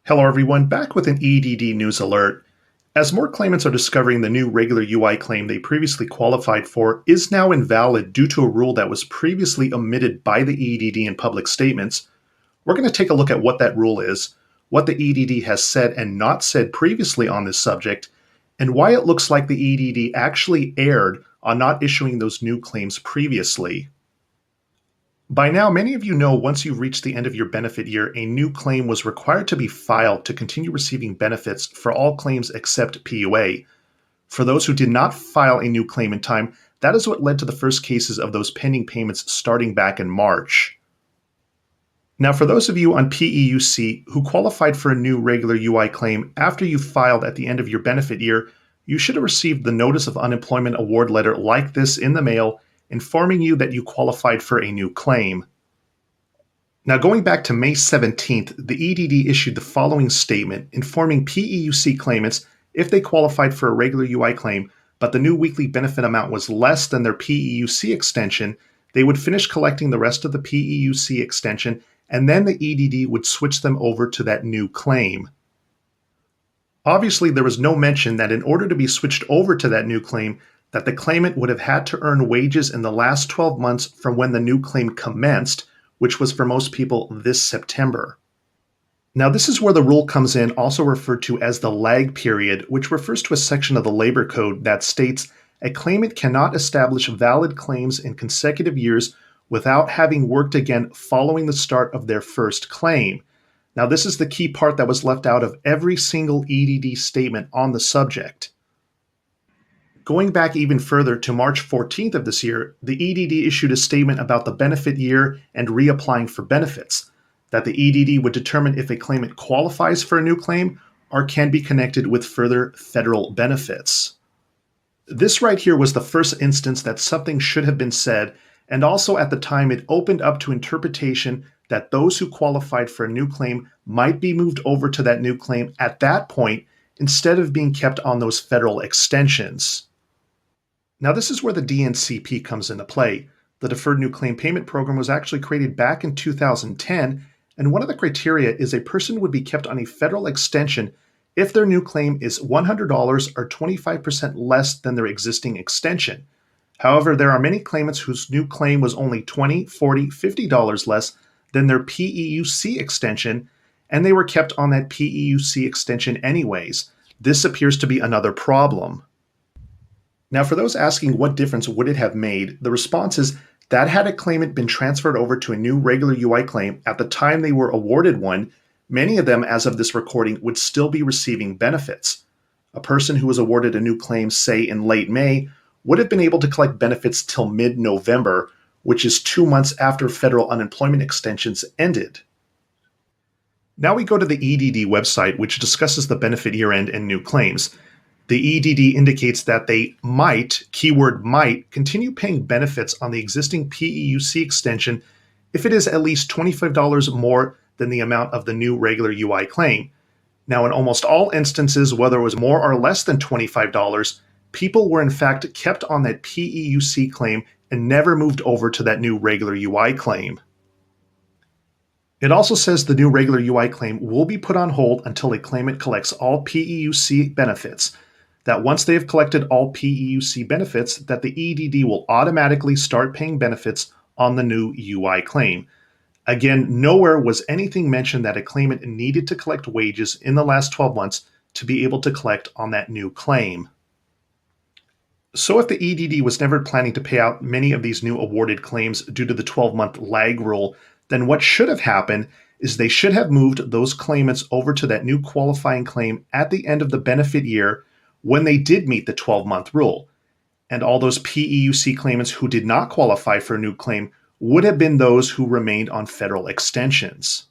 Hello everyone, back with an EDD News Alert. As more claimants are discovering the new regular UI claim they previously qualified for is now invalid due to a rule that was previously omitted by the EDD in public statements, we're going to take a look at what that rule is, what the EDD has said and not said previously on this subject, and why it looks like the EDD actually erred on not issuing those new claims previously. By now, many of you know once you've reached the end of your benefit year, a new claim was required to be filed to continue receiving benefits for all claims except PUA. For those who did not file a new claim in time, that is what led to the first cases of those pending payments starting back in March. Now, for those of you on PEUC who qualified for a new regular UI claim after you filed at the end of your benefit year, you should have received the Notice of Unemployment Award letter like this in the mail, informing you that you qualified for a new claim. Now, going back to May 17th, the EDD issued the following statement informing PEUC claimants if they qualified for a regular UI claim, but the new weekly benefit amount was less than their PEUC extension, they would finish collecting the rest of the PEUC extension, and then the EDD would switch them over to that new claim. Obviously, there was no mention that in order to be switched over to that new claim, that the claimant would have had to earn wages in the last 12 months from when the new claim commenced, which was for most people this September. Now, this is where the rule comes in, also referred to as the lag period, which refers to a section of the Labor Code that states a claimant cannot establish valid claims in consecutive years without having worked again following the start of their first claim. Now, this is the key part that was left out of every single EDD statement on the subject. Going back even further to March 14th of this year, the EDD issued a statement about the benefit year and reapplying for benefits, that the EDD would determine if a claimant qualifies for a new claim or can be connected with further federal benefits. This right here was the first instance that something should have been said, and also at the time it opened up to interpretation that those who qualified for a new claim might be moved over to that new claim at that point instead of being kept on those federal extensions. Now, this is where the DNCP comes into play. The Deferred New Claim Payment Program was actually created back in 2010, and one of the criteria is a person would be kept on a federal extension if their new claim is $100 or 25% less than their existing extension. However, there are many claimants whose new claim was only $20, $40, $50 less than their PEUC extension, and they were kept on that PEUC extension anyways. This appears to be another problem. Now, for those asking what difference would it have made, the response is that had a claimant been transferred over to a new regular UI claim at the time they were awarded one, many of them, as of this recording, would still be receiving benefits. A person who was awarded a new claim, say in late May, would have been able to collect benefits till mid-November, which is 2 months after federal unemployment extensions ended. Now we go to the EDD website, which discusses the benefit year-end and new claims. The EDD indicates that they might, keyword might, continue paying benefits on the existing PEUC extension if it is at least $25 more than the amount of the new regular UI claim. Now, in almost all instances, whether it was more or less than $25, people were in fact kept on that PEUC claim and never moved over to that new regular UI claim. It also says the new regular UI claim will be put on hold until a claimant collects all PEUC benefits, that once they have collected all PEUC benefits, that the EDD will automatically start paying benefits on the new UI claim. Again, nowhere was anything mentioned that a claimant needed to collect wages in the last 12 months to be able to collect on that new claim. So if the EDD was never planning to pay out many of these new awarded claims due to the 12-month lag rule, then what should have happened is they should have moved those claimants over to that new qualifying claim at the end of the benefit year when they did meet the 12-month rule. And all those PEUC claimants who did not qualify for a new claim would have been those who remained on federal extensions.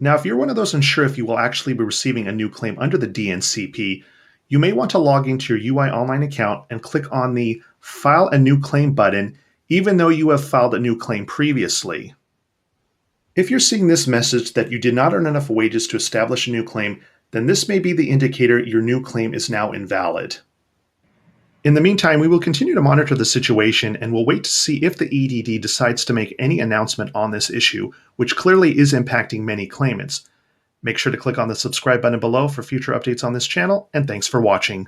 Now, if you're one of those unsure if you will actually be receiving a new claim under the DNCP, you may want to log into your UI Online account and click on the File a New Claim button, even though you have filed a new claim previously. If you're seeing this message that you did not earn enough wages to establish a new claim, then this may be the indicator your new claim is now invalid. In the meantime, we will continue to monitor the situation and we'll wait to see if the EDD decides to make any announcement on this issue, which clearly is impacting many claimants. Make sure to click on the subscribe button below for future updates on this channel, and thanks for watching.